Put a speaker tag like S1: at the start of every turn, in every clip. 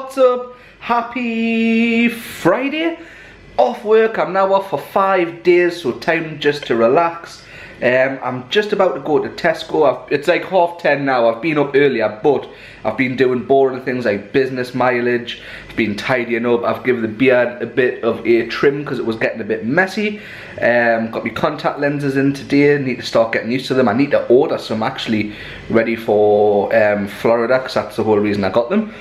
S1: What's up? Happy Friday. Off work. I'm now off for 5 days, so time just to relax. I'm just about to go to Tesco. It's like 10:30 now. I've been up earlier, but I've been doing boring things like business mileage. I've been tidying up. I've given the beard a bit of a trim because it was getting a bit messy. Got my contact lenses in today. Need to start getting used to them. I need to order some actually ready for Florida, because that's the whole reason I got them.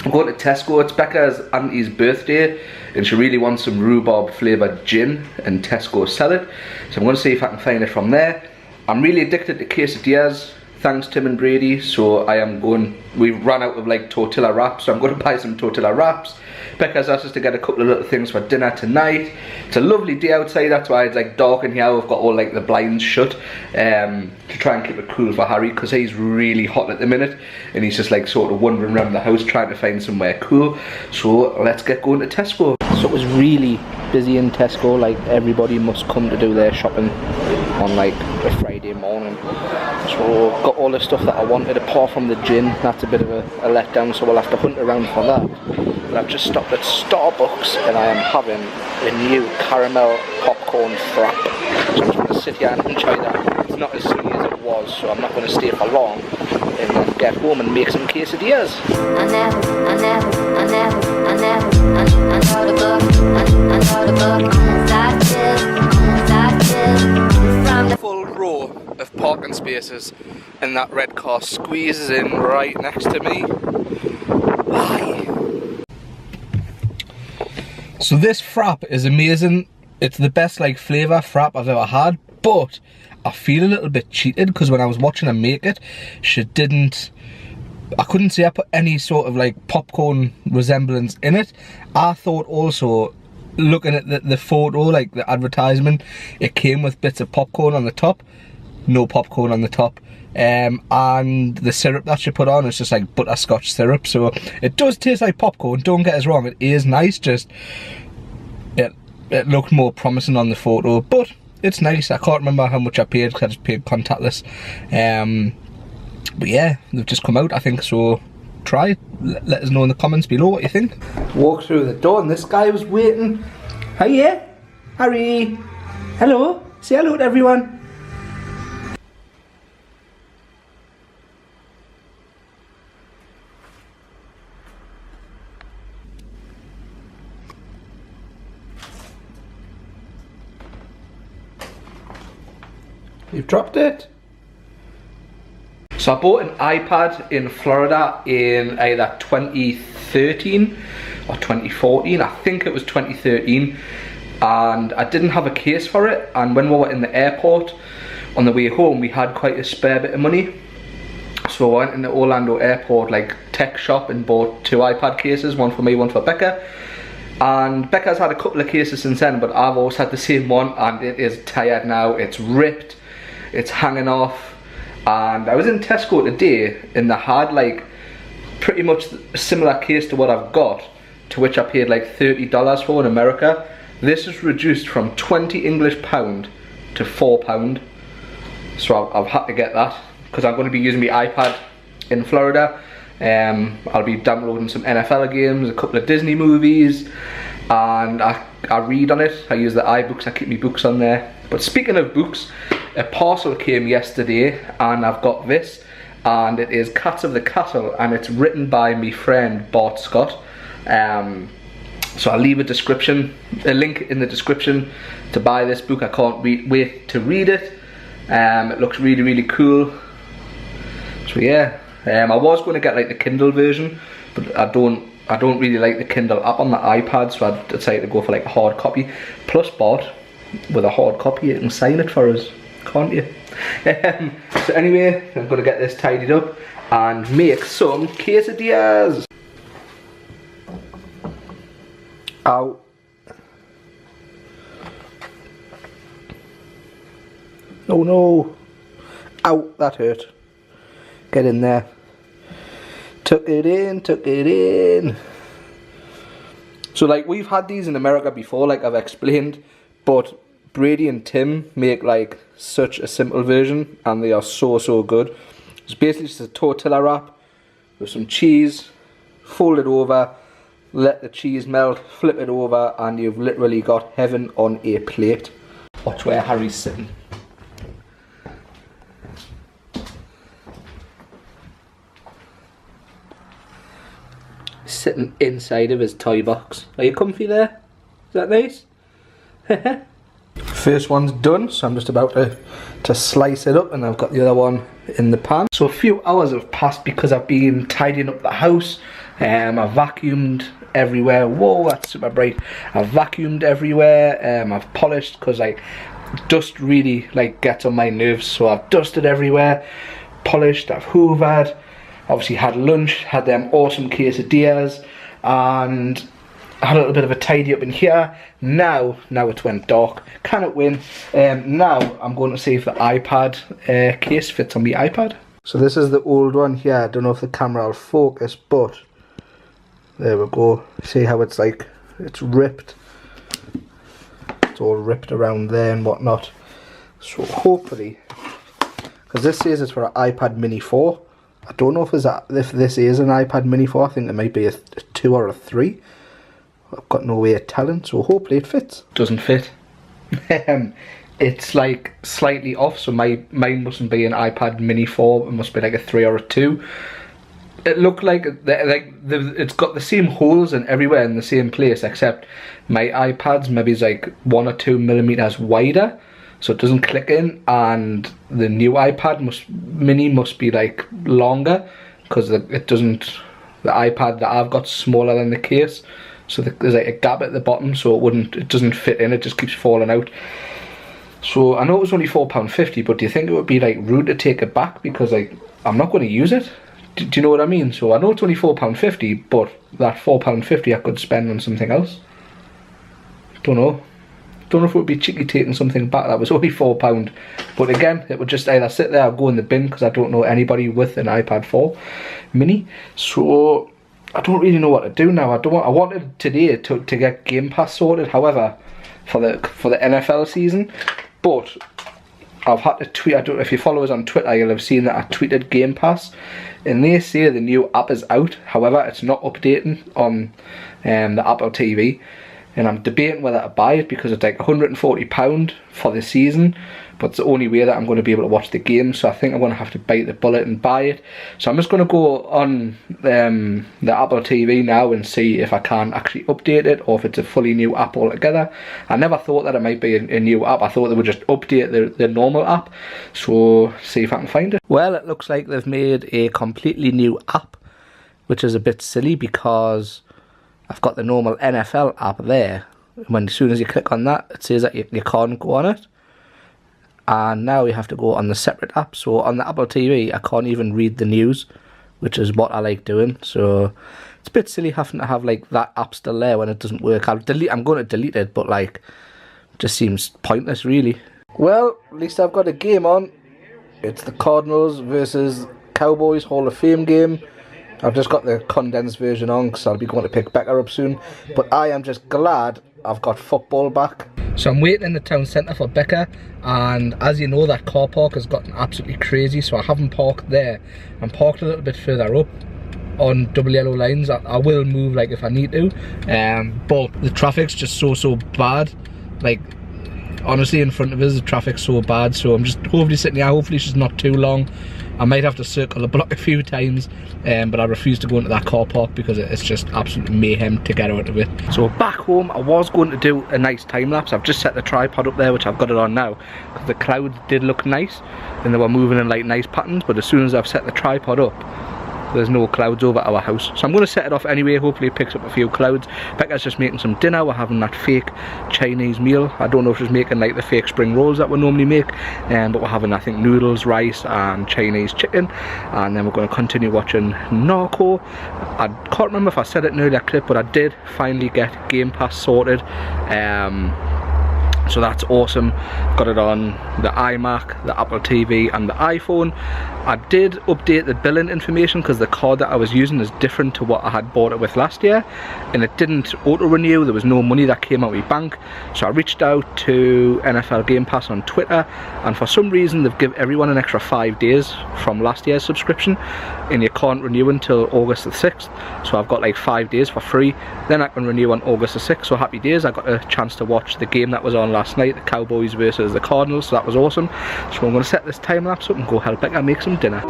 S1: I'm going to Tesco. It's Becca's auntie's birthday and she really wants some rhubarb flavoured gin, and Tesco sell it. So I'm going to see if I can find it from there. I'm really addicted to quesadillas, thanks Tim and Brady, so we've run out of like tortilla wraps, so I'm going to buy some tortilla wraps. Becca's asked us to get a couple of little things for dinner tonight. It's a lovely day outside, that's why it's like dark in here. We've got all like the blinds shut to try and keep it cool for Harry, because he's really hot at the minute and he's just like sort of wandering around the house trying to find somewhere cool. So let's get going to Tesco. So it was really busy in Tesco, like everybody must come to do their shopping on like a Friday morning. So got all the stuff that I wanted apart from the gin. That's a bit of a letdown, so we'll have to hunt around for that. But I've just stopped at Starbucks and I am having a new caramel popcorn frap. So I'm just going to sit here and enjoy that. It's not as sunny as it was, so I'm not going to stay for long, and then get home and make some quesadillas. Full row of parking spaces and that red car squeezes in right next to me. Why? So this frap is amazing. It's the best like flavour frap I've ever had, but I feel a little bit cheated because when I was watching her make it, I couldn't see I put any sort of like popcorn resemblance in it. I thought also, looking at the photo, like the advertisement, it came with bits of popcorn on the top. No popcorn on the top. And the syrup that she put on is just like butterscotch syrup, so it does taste like popcorn, don't get us wrong, it is nice, just it looked more promising on the photo, but it's nice. I can't remember how much I paid because I just paid contactless. But yeah, they've just come out, I think, so try it. Let us know in the comments below what you think. Walk through the door and this guy was waiting. Hiya, Harry. Hello, say hello to everyone. You've dropped it. So I bought an iPad in Florida in either 2013 or 2014. I think it was 2013. And I didn't have a case for it. And when we were in the airport on the way home, we had quite a spare bit of money. So I went in the Orlando airport like tech shop and bought 2 iPad cases, one for me, one for Becca. And Becca's had a couple of cases since then, but I've always had the same one and it is tired now. It's ripped, it's hanging off. And I was in Tesco today and they had like pretty much a similar case to what I've got, to which I paid like $30 for in America. This is reduced from 20 English pound to £4. So I've had to get that because I'm going to be using my iPad in Florida. I'll be downloading some NFL games, a couple of Disney movies, and I read on it. I use the iBooks, I keep my books on there. But speaking of books, a parcel came yesterday and I've got this, and it is Cats of the Castle and it's written by my friend Bart Scott. So I'll leave a link in the description to buy this book. I can't wait to read it. It looks really, really cool. So yeah, I was going to get like the Kindle version, but I don't really like the Kindle app on the iPad, so I decided to go for like a hard copy. Plus Bart, with a hard copy, you can sign it for us, can't you? So anyway, I'm going to get this tidied up and make some quesadillas. Ow. Oh no. Ow, that hurt. Get in there. Tuck it in, tuck it in. So like, we've had these in America before, like I've explained, but Brady and Tim make like such a simple version and they are so good. It's basically just a tortilla wrap with some cheese, fold it over, let the cheese melt, flip it over, and you've literally got heaven on a plate. Watch where Harry's sitting. Sitting inside of his toy box. Are you comfy there? Is that nice? First one's done, so I'm just about to slice it up, and I've got the other one in the pan. So a few hours have passed because I've been tidying up the house. I've vacuumed everywhere. Whoa, that's super bright. I've vacuumed everywhere. I've polished because like dust really like gets on my nerves, so I've dusted everywhere, polished, I've hoovered, obviously had lunch, had them awesome quesadillas, and I had a little bit of a tidy up in here. Now it's went dark. Cannot win. Now I'm going to see if the iPad case fits on the iPad. So this is the old one here. I don't know if the camera will focus, but there we go. See how it's like, it's ripped. It's all ripped around there and whatnot. So hopefully, because this says it's for an iPad Mini 4. I don't know if this is an iPad Mini 4. I think it might be a 2 or a 3. I've got no way of telling, so hopefully it fits. Doesn't fit. It's like slightly off, so mine mustn't be an iPad Mini 4. It must be like a 3 or a 2. It looked like it's got the same holes and everywhere in the same place, except my iPad's maybe is like 1 or 2 millimeters wider, so it doesn't click in, and the new iPad Mini must be like longer, because it doesn't. The iPad that I've got smaller than the case, so there's like a gap at the bottom, so it doesn't fit in. It just keeps falling out. So I know it was only £4.50, but do you think it would be like rude to take it back, because like I'm not going to use it? Do you know what I mean? So I know it's only £4.50, but that £4.50 I could spend on something else. Don't know if it would be cheeky taking something back that was only £4. But again, it would just either sit there or go in the bin, because I don't know anybody with an iPad 4 Mini. So I don't really know what to do now. I wanted today to get Game Pass sorted, however, for the NFL season, but I've had to tweet. I don't know if you follow us on Twitter, you'll have seen that I tweeted Game Pass, and they say the new app is out. However, it's not updating on the Apple TV, and I'm debating whether to buy it, because it's like £140 for the season, but it's the only way that I'm going to be able to watch the game. So I think I'm going to have to bite the bullet and buy it. So I'm just going to go on the Apple TV now and see if I can actually update it, or if it's a fully new app altogether. I never thought that it might be a new app. I thought they would just update the normal app. So see if I can find it. Well, it looks like they've made a completely new app, which is a bit silly, because I've got the normal NFL app there. As soon as you click on that, it says that you can't go on it. And now you have to go on the separate app. So on the Apple TV, I can't even read the news, which is what I like doing. So it's a bit silly having to have like that app still there when it doesn't work. I'm going to delete it, but like, it just seems pointless really. Well, at least I've got a game on. It's the Cardinals versus Cowboys Hall of Fame game. I've just got the condensed version on, because I'll be going to pick Becca up soon. But I am just glad I've got football back. So I'm waiting in the town centre for Becca, and as you know, that car park has gotten absolutely crazy, so I haven't parked there. I'm parked a little bit further up on double yellow lines. I will move like if I need to, but the traffic's just so bad. Like honestly, in front of us the traffic's so bad, so I'm just hopefully sitting here. Hopefully she's not too long. I might have to circle the block a few times, but I refuse to go into that car park because it's just absolute mayhem to get out of it. So back home, I was going to do a nice time lapse. I've just set the tripod up there, which I've got it on now, because the clouds did look nice and they were moving in like nice patterns, but as soon as I've set the tripod up, there's no clouds over our house. So I'm going to set it off anyway. Hopefully it picks up a few clouds. Becca's just making some dinner. We're having that fake Chinese meal. I don't know if she's making like the fake spring rolls that we normally make, but we're having, I think, noodles, rice and Chinese chicken, and then we're going to continue watching Narco. I can't remember if I said it in an earlier clip, but I did finally get Game Pass sorted. So that's awesome. Got it on the iMac, the Apple TV and the iPhone. I did update the billing information because the card that I was using is different to what I had bought it with last year, and it didn't auto renew. There was no money that came out of my bank, so I reached out to NFL Game Pass on Twitter, and for some reason they've given everyone an extra 5 days from last year's subscription, and you can't renew until August the 6th. So I've got like 5 days for free, then I can renew on August the 6th. So happy days. I got a chance to watch the game that was on last night, the Cowboys versus the Cardinals, so that was awesome. So I'm going to set this time lapse up and go help Becca make some dinner.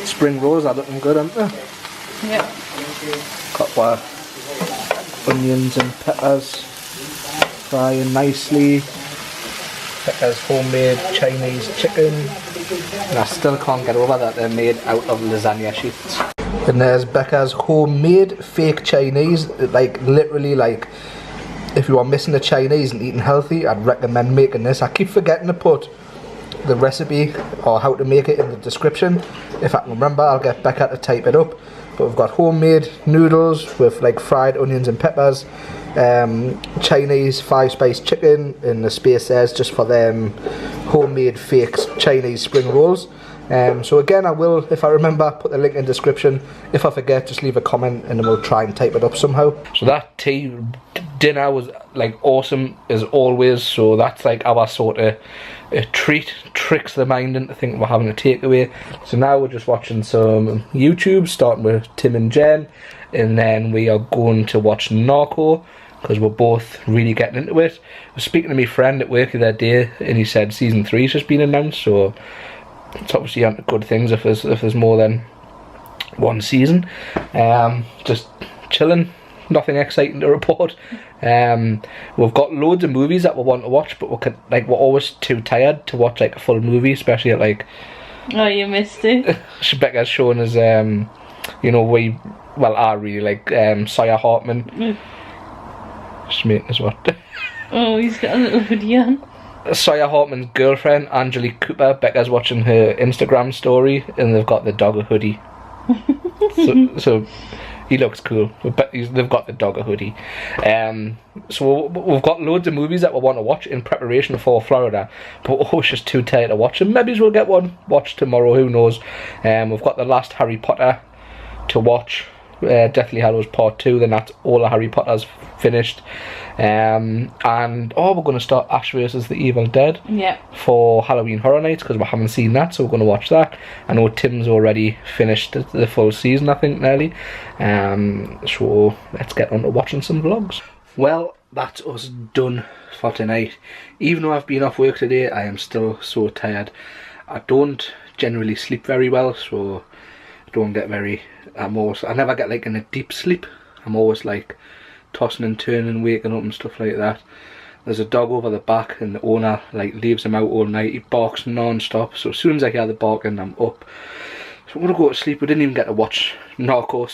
S1: Spring rolls are looking good, aren't they?
S2: Yeah.
S1: Got our onions and peppers frying nicely. Becca's homemade Chinese chicken, and I still can't get over that they're made out of lasagna sheets. And there's Becca's homemade fake Chinese. Like literally, like if you are missing the Chinese and eating healthy, I'd recommend making this. I keep forgetting to put the recipe or how to make it in the description. If I can remember, I'll get Becca to type it up. But we've got homemade noodles with like fried onions and peppers, Chinese 5-spice chicken, and the space there's just for them homemade fake Chinese spring rolls. So again, I will, if I remember, put the link in the description. If I forget, just leave a comment and then we'll try and type it up somehow. So that dinner was like awesome as always. So that's like our sort of a treat, tricks the mind into thinking we're having a takeaway. So now we're just watching some YouTube, starting with Tim and Jen, and then we are going to watch Narco because we're both really getting into it. I was speaking to my friend at work the other day, and he said season 3's just been announced, so it's obviously good things if there's more than one season. Just chilling, nothing exciting to report. We've got loads of movies that we want to watch, but we're always too tired to watch like a full movie, especially at like.
S2: Oh, you missed it.
S1: Becca's showing us, you know, I really like Sawyer Hartman. Just making us what?
S2: Oh, he's got a little hoodie on.
S1: Sawyer Hartman's girlfriend, Angelique Cooper, Becca's watching her Instagram story, and they've got the dog a hoodie. so he looks cool. They've got the dog a hoodie. So we've got loads of movies that we want to watch in preparation for Florida, but we're always just too tired to watch them. Maybe we'll get one watched tomorrow, who knows. We've got the last Harry Potter to watch. Deathly Hallows Part 2, then that's all the Harry Potter's finished. And we're going to start Ash vs the Evil Dead for Halloween Horror Nights because we haven't seen that, so we're going to watch that. I know Tim's already finished the full season, I think, nearly. So let's get on to watching some vlogs. Well, that's us done for tonight. Even though I've been off work today, I am still so tired. I don't generally sleep very well, so I don't get very... I never get like in a deep sleep. I'm always like tossing and turning, waking up and stuff like that. There's a dog over the back and the owner like leaves him out all night. He barks non-stop, so as soon as I hear the barking, I'm up. So I'm gonna go to sleep. We didn't even get to watch Narco.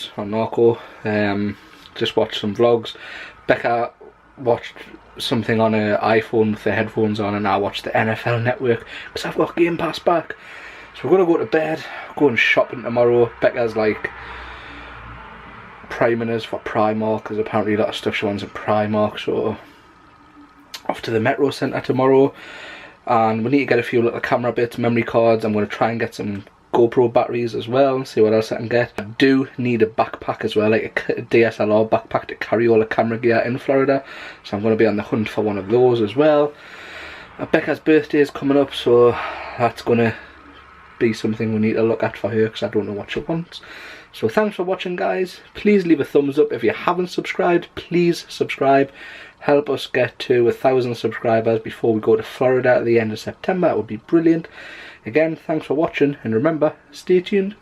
S1: Just watched some vlogs. Becca watched something on her iPhone with the headphones on, and I watched the NFL Network because I've got Game Pass back. So we're gonna go to bed, going shopping tomorrow. Becca's like priming us for Primark because apparently a lot of stuff she wants at Primark. So off to the Metro Centre tomorrow, and we need to get a few little camera bits, memory cards. I'm going to try and get some GoPro batteries as well, see what else I can get. I do need a backpack as well, like a DSLR backpack to carry all the camera gear in Florida, so I'm going to be on the hunt for one of those as well. Becca's birthday is coming up, so that's going to be something we need to look at for her because I don't know what she wants. So thanks for watching, guys. Please leave a thumbs up. If you haven't subscribed, please subscribe. Help us get to 1,000 subscribers before we go to Florida at the end of September. That would be brilliant. Again, thanks for watching, and remember, stay tuned.